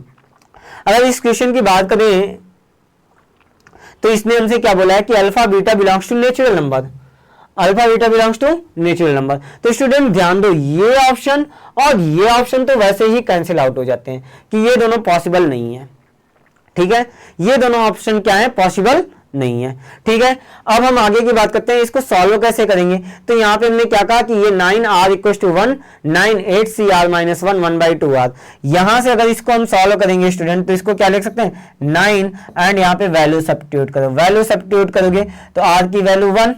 अगर इस क्वेश्चन की बात करें तो इसने हमसे क्या बोला है कि alpha beta belongs to natural number, alpha beta belongs to natural number. तो स्टूडेंट ध्यान दो, ये ऑप्शन और ये ऑप्शन तो वैसे ही कैंसिल आउट हो जाते हैं कि ये दोनों पॉसिबल नहीं है। ठीक है, ये दोनों ऑप्शन क्या है, पॉसिबल नहीं है। ठीक है, अब हम आगे की बात करते हैं, इसको सॉल्व कैसे करेंगे। तो यहाँ पे हमने क्या कहा कि ये 9r equal to 1, 9 8cr-1 1/2r। यहां से अगर इसको हम सॉल्व करेंगे स्टूडेंट तो इसको क्या लिख सकते हैं 9 एंड यहाँ पे वैल्यू सब्स्टिट्यूट करो, वैल्यू सब्स्टिट्यूट करोगे तो r की वैल्यू 1,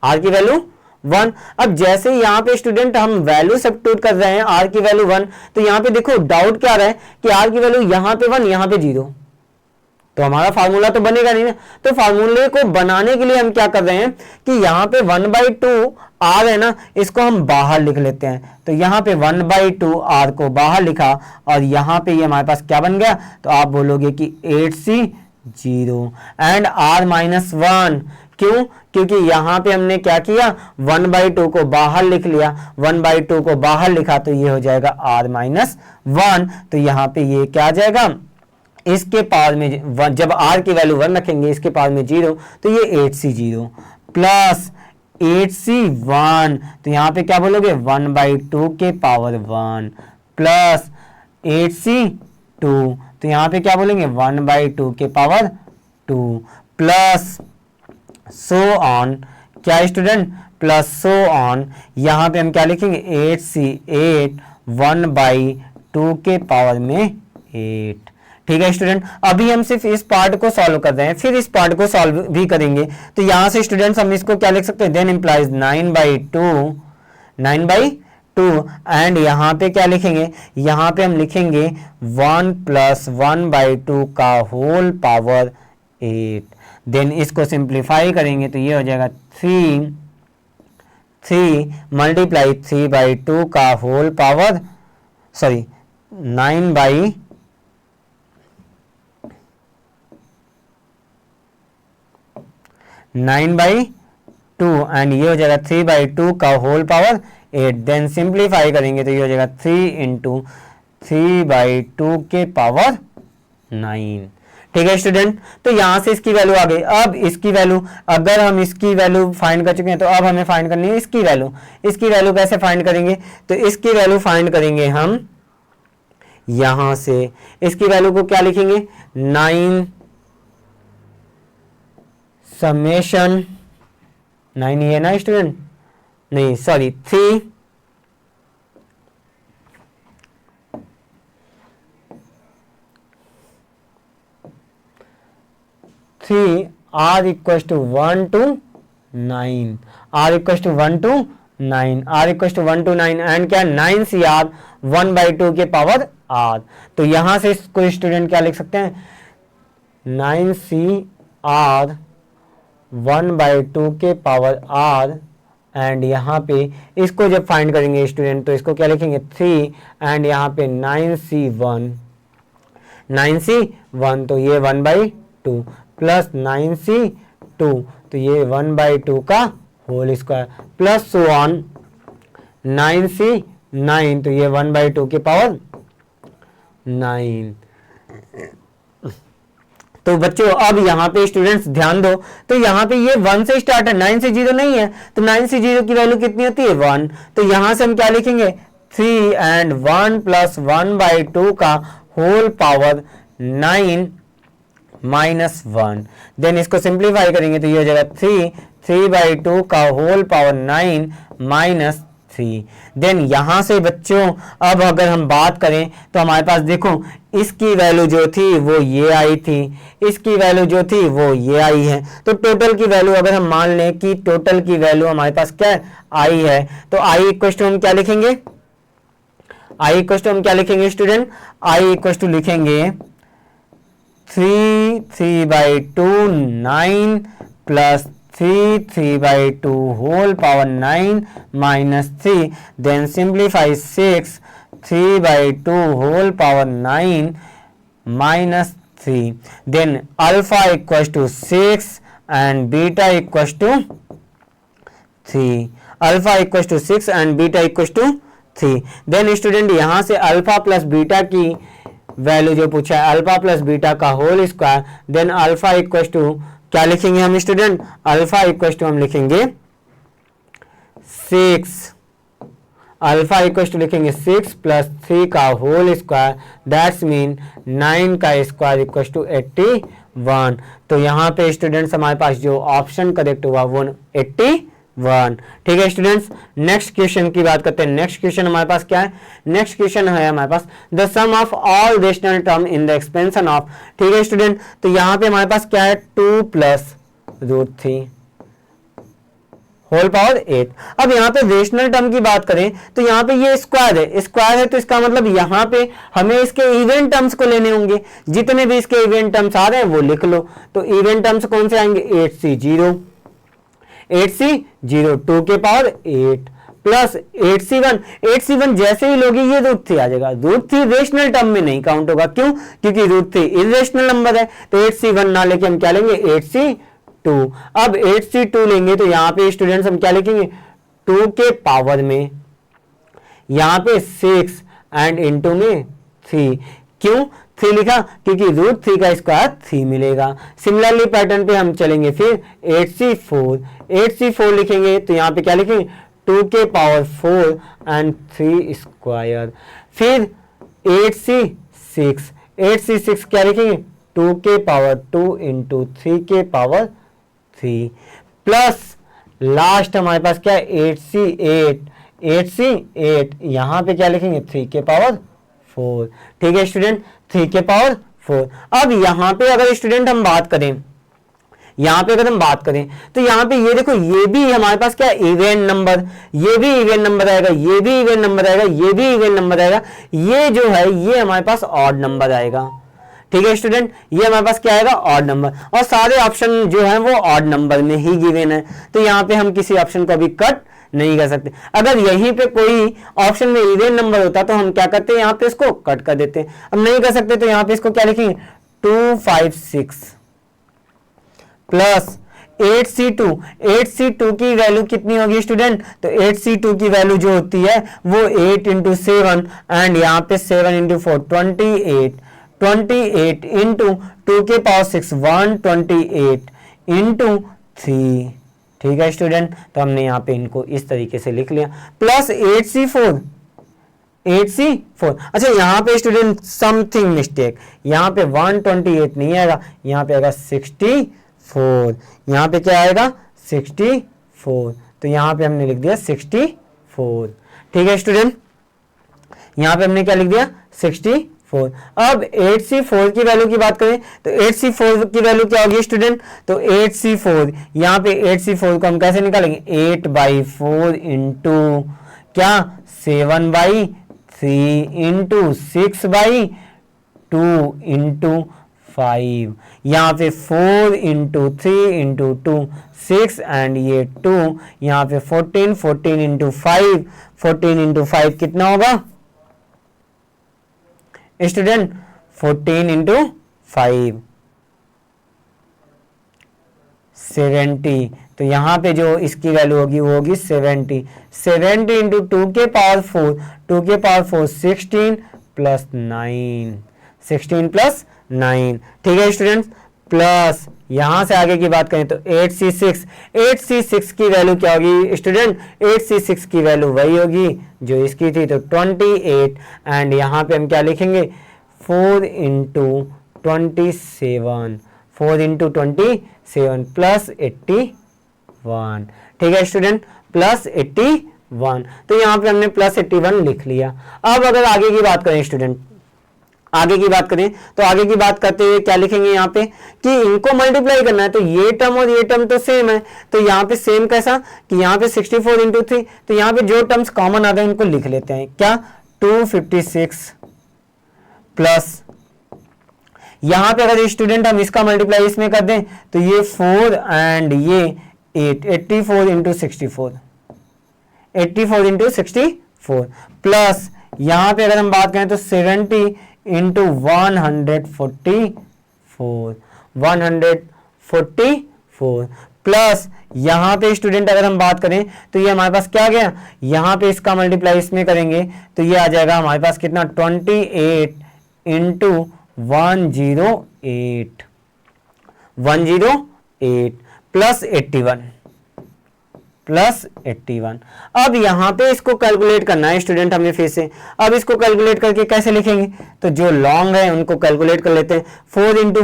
r की वैल्यू 1। अब जैसे यहाँ पे स्टूडेंट हम वैल्यू सब्स्टिट्यूट कर रहे हैं r की वैल्यू 1, तो यहाँ पे देखो डाउट क्या रहा है कि r की वैल्यू यहाँ पे 1 यहाँ पे 0, तो हमारा फार्मूला तो बनेगा नहीं ना। तो फार्मूले को बनाने के लिए हम क्या कर रहे हैं कि यहाँ पे 1/2 r है ना, इसको हम बाहर लिख लेते हैं। तो यहाँ पे 1/2 r को बाहर लिखा और यहाँ पे ये हमारे पास क्या बन गया, तो आप बोलोगे कि 8c0 एंड r-1। क्यों, क्योंकि यहाँ पे हमने क्या किया, 1/2 को बाहर लिख लिया, 1/2 को बाहर लिखा तो ये हो जाएगा r-1। तो यहाँ पे ये क्या आ जाएगा, इसके पावर में जब r की वैल्यू 1 रखेंगे, इसके पावर में 0, तो ये 8c0 प्लस 8c1, तो यहाँ पे क्या बोलोगे 1/2 के पावर 1 प्लस 8c2, तो यहाँ पे क्या बोलेंगे 1/2 के पावर 2 प्लस सो ऑन, क्या स्टूडेंट, प्लस सो ऑन, यहाँ पे हम क्या लिखेंगे 8c8 1/2 के पावर में 8। ठीक है स्टूडेंट, अभी हम सिर्फ इस पार्ट को सॉल्व कर रहे हैं, फिर इस पार्ट को सॉल्व भी करेंगे। तो यहां से स्टूडेंट्स हम इसको क्या लिख सकते हैं, देन इंप्लाइज 9/2 एंड यहां पे क्या लिखेंगे, यहां पे हम लिखेंगे 1 + 1/2 का होल पावर 8। देन इसको सिंप्लीफाई करेंगे तो ये हो जाएगा 3 मल्टीप्लाई 3/2 का होल पावर 9/2 एंड ये हो जाएगा 3/2 का होल पावर 8। देन सिंप्लीफाई करेंगे तो ये हो जाएगा 3 × 3/2 के पावर 9। ठीक है स्टूडेंट, तो यहां से इसकी वैल्यू आ गई। अब इसकी वैल्यू, अगर हम इसकी वैल्यू फाइंड कर चुके हैं तो अब हमें फाइंड करनी है इसकी वैल्यू। इसकी वैल्यू कैसे फाइंड करेंगे, तो इसकी वैल्यू फाइंड करेंगे हम यहां से। इसकी वैल्यू को क्या लिखेंगे, 9 समेशन 9 ये ना स्टूडेंट, नहीं sorry 3 r = 1 to 9, r = 1 to 9, r = 1 to 9 and क्या 9cr 1/2 के पावर r। तो यहां से कोई स्टूडेंट क्या लिख सकते हैं, 9cr 1/2 के पावर r एंड यहाँ पे इसको जब फाइंड करेंगे स्टूडेंट तो इसको क्या लिखेंगे 3 एंड यहाँ पे 9c1 तो ये 1/2 प्लस 9c2 तो ये 1/2 का whole square plus so on 9c9 तो ये 1/2 के पावर 9। तो बच्चों अब यहाँ पे स्टूडेंट्स ध्यान दो, तो यहाँ पे ये 1 से स्टार्ट है, 9 से 0 नहीं है, तो 9 से 0 की वैल्यू कितनी होती है 1। तो यहाँ से हम क्या लिखेंगे 3 एंड 1 + 1/2 का होल पावर 9 माइनस 1। देन इसको सिंप्लीफाई करेंगे तो ये हो जाएगा 3/2 का होल पावर 9 माइनस 3। देन यहां से बच्चों अब अगर हम बात करें तो हमारे पास देखो इसकी वैल्यू जो थी वो ये आई थी, इसकी वैल्यू जो थी वो ये आई है। तो टोटल की वैल्यू अगर हम मान लें कि टोटल की वैल्यू हमारे पास क्या है आई है, तो आई इक्वल हम क्या लिखेंगे, आई इक्वल हम क्या लिखेंगे स्टूडेंट, आई इक्वल लिखेंगे 3/2 9 plus 3/2 whole power 9 minus 3। Then simplify 6 3/2 whole power 9 minus 3। Then alpha = 6 and beta = 3। Alpha = 6 and beta = 3। Then student यहां से अल्फा प्लस बीटा की वैल्यू जो पूछा है अल्फा प्लस बीटा का होल स्क्वायर। देन अल्फा = क्या लिखेंगे हम स्टूडेंट, अल्फा = हम लिखेंगे 6, अल्फा = लिखेंगे 6 + 3 का होल स्क्वायर दैट्स मीन 9 का स्क्वायर = 81। तो यहाँ पे स्टूडेंट्स हमारे पास जो ऑप्शन करेक्ट हुआ वो 81। ठीक है स्टूडेंट्स, नेक्स्ट क्वेश्चन की बात करते हैं। नेक्स्ट क्वेश्चन हमारे पास क्या है, नेक्स्ट क्वेश्चन है हमारे पास the sum of all rational term in the expansion of. ठीक है स्टूडेंट, तो यहाँ पे हमारे पास क्या है 2 + √3 होल पावर 8। अब यहाँ पे रेशनल टर्म की बात करें तो यहाँ पे ये स्क्वायर है, स्क्वायर है तो इसका मतलब यहाँ पे हमें इसके इवेंट टर्म्स को लेने होंगे। जितने भी इसके इवेंट टर्म्स आ रहे हैं वो लिख लो। तो इवेंट टर्म्स कौन से आएंगे 8c0 2 के पावर 8 प्लस 8c1 जैसे ही लोगे ये √3 आ जाएगा। √3 रेशनल टर्म में नहीं काउंट होगा, क्यों, क्योंकि √3 इरेशनल नंबर है। तो 8c1 ना लेके हम क्या लेंगे 8c2 2। अब 8c2 लेंगे तो यहाँ पे स्टूडेंट्स हम क्या लिखेंगे, 2 के पावर में यहाँ पे 6 एंड इनटू में 3। क्यों 3 लिखा, क्योंकि रूट 3 का स्क्वायर 3 मिलेगा। सिमिलरली पैटर्न पे हम चलेंगे, फिर 8c4 लिखेंगे तो यहाँ पे क्या लिखेंगे, 2 के पावर 4 एंड 3 स्क्वायर। फिर 8c6 क्या लिखेंगे, 2 के पावर 2 इंटू 3 के पावर 3 प्लस लास्ट हमारे पास क्या है 8c8 यहाँ पे क्या लिखेंगे 3 के पावर 4। ठीक है स्टूडेंट, 3 के पावर 4। अब यहाँ पे अगर स्टूडेंट हम बात करें, यहाँ पे अगर हम बात करें तो यहाँ पे ये देखो, ये भी हमारे पास क्या इवेन नंबर, ये भी इवेन नंबर आएगा, ये भी इवेन नंबर आएगा, ये भी इवेन नंबर आएगा, ये जो है ये हमारे पास ऑड नंबर आएगा। ठीक है स्टूडेंट, ये हमारे पास क्या आएगा, ऑड नंबर, और सारे ऑप्शन जो है वो ऑड नंबर में ही गिवन है, तो यहाँ पे हम किसी ऑप्शन को भी कट नहीं कर सकते। अगर यहीं पे कोई ऑप्शन में इवेन नंबर होता तो हम क्या करते हैं, यहाँ पे इसको कट कर देते हैं। अब नहीं कर सकते तो यहाँ पे इसको क्या लिखेंगे, 256 प्लस 8c2 की वैल्यू कितनी होगी स्टूडेंट, तो 8c2 की वैल्यू जो होती है वो 8 इंटू 7 एंड यहाँ पे 7 इंटू 4 28 इंटू 2 के पावर 6 128 इंटू 3। ठीक है स्टूडेंट, तो हमने यहाँ पे इनको इस तरीके से लिख लिया, प्लस 8c4। अच्छा यहाँ पे स्टूडेंट समथिंग मिस्टेक, यहाँ पे 128 नहीं आएगा, यहाँ पे आएगा 64। यहाँ पे क्या आएगा 64, तो यहाँ पे हमने लिख दिया 64। ठीक है स्टूडेंट, यहाँ पे हमने क्या लिख दिया 64। अब 8c4 की वैल्यू की बात करें तो 8c4 की वैल्यू क्या होगी स्टूडेंट, तो 8c4 यहाँ पे 8c4 को हम कैसे निकालेंगे, 8/4 इंटू क्या 7/3 इंटू 6/2 इंटू 5, यहाँ पे 4 इंटू 3 इंटू 2 6 एंड ये 2, यहाँ पे 14 इंटू 5 कितना होगा स्टूडेंट, 14 इंटू 5 70, तो यहाँ पे जो इसकी वैल्यू होगी वो होगी 70 इंटू 2 के पावर 4 16 प्लस 9। ठीक है स्टूडेंट्स, प्लस यहां से आगे की बात करें तो 8c6 की वैल्यू क्या होगी स्टूडेंट, 8c6 की वैल्यू वही होगी जो इसकी थी, तो 28 एंड यहाँ पे हम क्या लिखेंगे 4 इंटू 27 प्लस 81। ठीक है स्टूडेंट, प्लस 81, तो यहाँ पे हमने प्लस 81 लिख लिया। अब अगर आगे की बात करें स्टूडेंट, आगे की बात करें तो आगे की बात करते हुए क्या लिखेंगे यहाँ पे कि इनको मल्टीप्लाई करना है, तो ये टर्म और ये टर्म तो सेम है, तो यहाँ पे सेम कैसा कि यहाँ पे 64 इंटू 3, तो यहाँ पे जो टर्म्स कॉमन आ गए उनको लिख लेते हैं, क्या 256 प्लस यहाँ पे अगर स्टूडेंट हम इसका मल्टीप्लाई इसमें कर दें तो ये 4 एंड ये 84 इंटू 64 प्लस यहाँ पे अगर हम बात करें तो 70 इंटू 144 प्लस यहाँ पे स्टूडेंट अगर हम बात करें तो ये हमारे पास क्या गया, यहाँ पे इसका मल्टीप्लाई इसमें करेंगे तो ये आ जाएगा हमारे पास कितना 28 इंटू 108 प्लस 81। अब यहाँ पे इसको कैलकुलेट करना है स्टूडेंट हमें फिर से। अब इसको कैलकुलेट करके कैसे लिखेंगे, तो जो लॉन्ग है उनको कैलकुलेट कर लेते हैं। 4 इंटू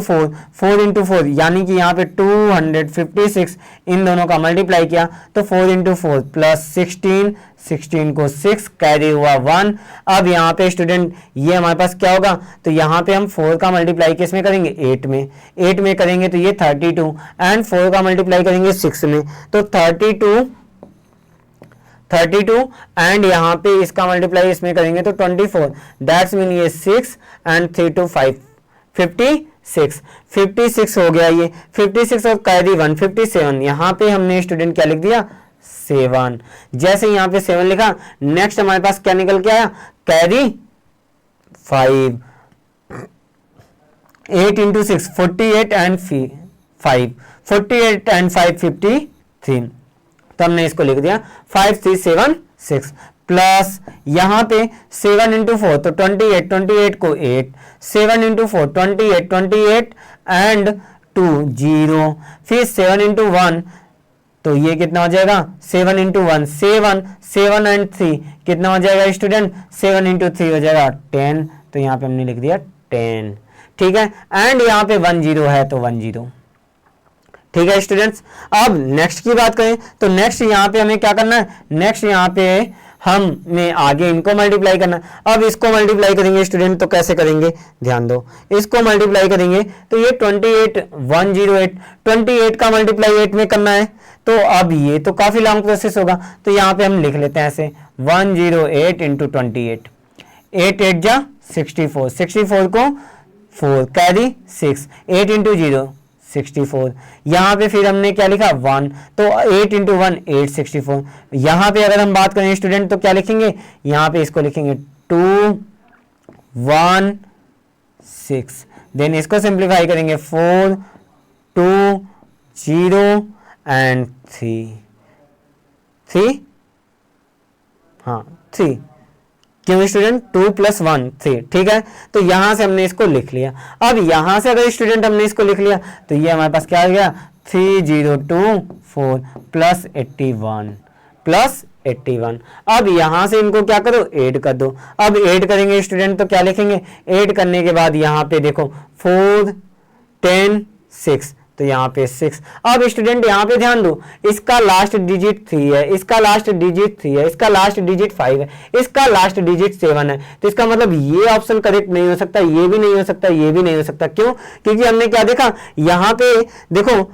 4 यानी कि यहाँ पे 256, इन दोनों का मल्टीप्लाई किया तो 4 इंटू 4 प्लस 16 को 6 कैरी हुआ 1। अब यहाँ पे स्टूडेंट ये हमारे पास क्या होगा, तो यहाँ पे हम 4 का मल्टीप्लाई किस में करेंगे 8 में करेंगे तो ये 32 एंड 4 का मल्टीप्लाई करेंगे 6 में तो 32 एंड यहाँ पे इसका मल्टीप्लाई इसमें करेंगे तो 24, दैट्स मीन ये 6 एंड 3 to 5 56 हो गया, ये 56 और कैरी 1 57। यहाँ पे हमने स्टूडेंट क्या लिख दिया 7। जैसे यहाँ पे 7 लिखा, नेक्स्ट हमारे पास क्या निकल के आया कैरी 5। 8 इंटू 6 48 एंड 5 48 एंड 5 53, तो हमने इसको लिख दिया 5376 प्लस यहाँ पे 7 इंटू 4 तो 28, 28 को 8, 7 इंटू 4 28, 28 एंड 2 0, फिर 7 इंटू 1 तो ये कितना हो जाएगा 7 इंटू 1 7, 7 एंड 3 कितना हो जाएगा स्टूडेंट 7 इंटू 3 हो जाएगा 10, तो यहाँ पे हमने लिख दिया 10, ठीक है। एंड यहाँ पे 1 0 है तो 1 0, ठीक है स्टूडेंट्स। अब नेक्स्ट की बात करें तो नेक्स्ट यहाँ पे हमें क्या करना है, नेक्स्ट यहाँ पे हमें आगे इनको मल्टीप्लाई करना है। अब इसको मल्टीप्लाई करेंगे स्टूडेंट तो कैसे करेंगे, ध्यान दो, इसको मल्टीप्लाई करेंगे तो ये 28 108, 28 का मल्टीप्लाई 8 में करना है, तो अब ये तो काफी लॉन्ग प्रोसेस होगा, तो यहाँ पे हम लिख लेते हैं ऐसे 108 इंटू 28, 8 8 जा 64, 64 को 4 कैरी 6, 8 इंटू 0 64, यहाँ पे फिर हमने क्या लिखा 1, तो 8 इंटू 1 8 64, यहाँ पे अगर हम बात करें स्टूडेंट तो क्या लिखेंगे, यहाँ पे इसको लिखेंगे 2 1 6, देन इसको सिंप्लीफाई करेंगे 4 2 0 एंड 3, हाँ 3, क्यों स्टूडेंट 2 प्लस 1 3, ठीक है। तो यहां से हमने इसको लिख लिया। अब यहां से अगर स्टूडेंट हमने इसको लिख लिया तो ये हमारे पास क्या आ गया 3024 प्लस 81 प्लस 81। अब यहां से इनको क्या करो ऐड कर दो। अब ऐड करेंगे स्टूडेंट तो क्या लिखेंगे, ऐड करने के बाद यहाँ पे देखो 4 10 6, तो यहाँ पे 6। अब स्टूडेंट यहाँ पे ध्यान दो, इसका लास्ट डिजिट 3 है, इसका लास्ट डिजिट 3 है, इसका लास्ट डिजिट 5 है, इसका लास्ट डिजिट 7 है, तो इसका मतलब ये ऑप्शन करेक्ट नहीं हो सकता, ये भी नहीं हो सकता, ये भी नहीं हो सकता। क्यों? क्योंकि हमने क्या देखा, यहाँ पे देखो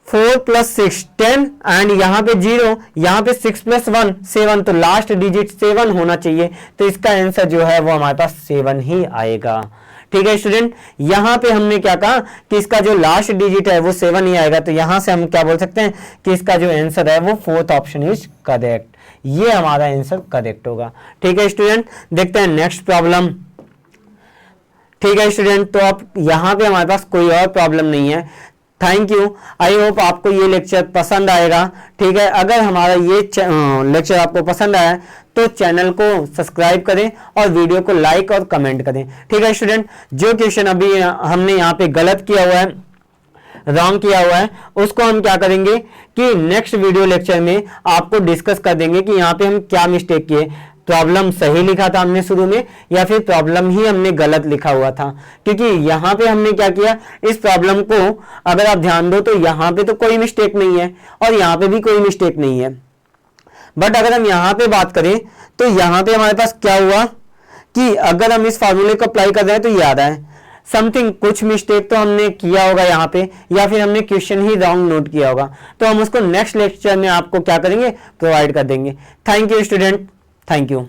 4 प्लस 6 10 एंड यहाँ पे 0, यहाँ पे 6 प्लस 1 7, तो लास्ट डिजिट 7 होना चाहिए, तो इसका आंसर जो है वो हमारे पास 7 ही आएगा। ठीक है स्टूडेंट, यहां पे हमने क्या कहा कि इसका जो लास्ट डिजिट है वो 7 ही आएगा, तो यहां से हम क्या बोल सकते हैं कि इसका जो आंसर है वो 4th ऑप्शन इज करेक्ट, ये हमारा आंसर करेक्ट होगा। ठीक है स्टूडेंट, देखते हैं नेक्स्ट प्रॉब्लम। ठीक है स्टूडेंट, तो अब यहां पे हमारे पास कोई और प्रॉब्लम नहीं है। थैंक यू, आई होप आपको ये लेक्चर पसंद आएगा। ठीक है, अगर हमारा ये लेक्चर आपको पसंद आया तो चैनल को सब्सक्राइब करें और वीडियो को लाइक और कमेंट करें। ठीक है स्टूडेंट, जो क्वेश्चन अभी हमने यहाँ पे गलत किया हुआ है, रॉन्ग किया हुआ है, उसको हम क्या करेंगे कि नेक्स्ट वीडियो लेक्चर में आपको डिस्कस कर देंगे कि यहाँ पे हम क्या मिस्टेक किए, प्रॉब्लम सही लिखा था हमने शुरू में या फिर प्रॉब्लम ही हमने गलत लिखा हुआ था। क्योंकि यहाँ पे हमने क्या किया, इस प्रॉब्लम को अगर आप ध्यान दो तो यहाँ पे तो कोई मिस्टेक नहीं है और यहाँ पे भी कोई मिस्टेक नहीं है, बट अगर हम यहाँ पे बात करें तो यहाँ पे हमारे पास क्या हुआ कि अगर हम इस फॉर्मूले को अप्लाई कर रहे हैं तो ये आ रहा है समथिंग, कुछ मिस्टेक तो हमने किया होगा यहाँ पे या फिर हमने क्वेश्चन ही रॉन्ग नोट किया होगा, तो हम उसको नेक्स्ट लेक्चर में आपको क्या करेंगे, प्रोवाइड कर देंगे। Thank you student, thank you.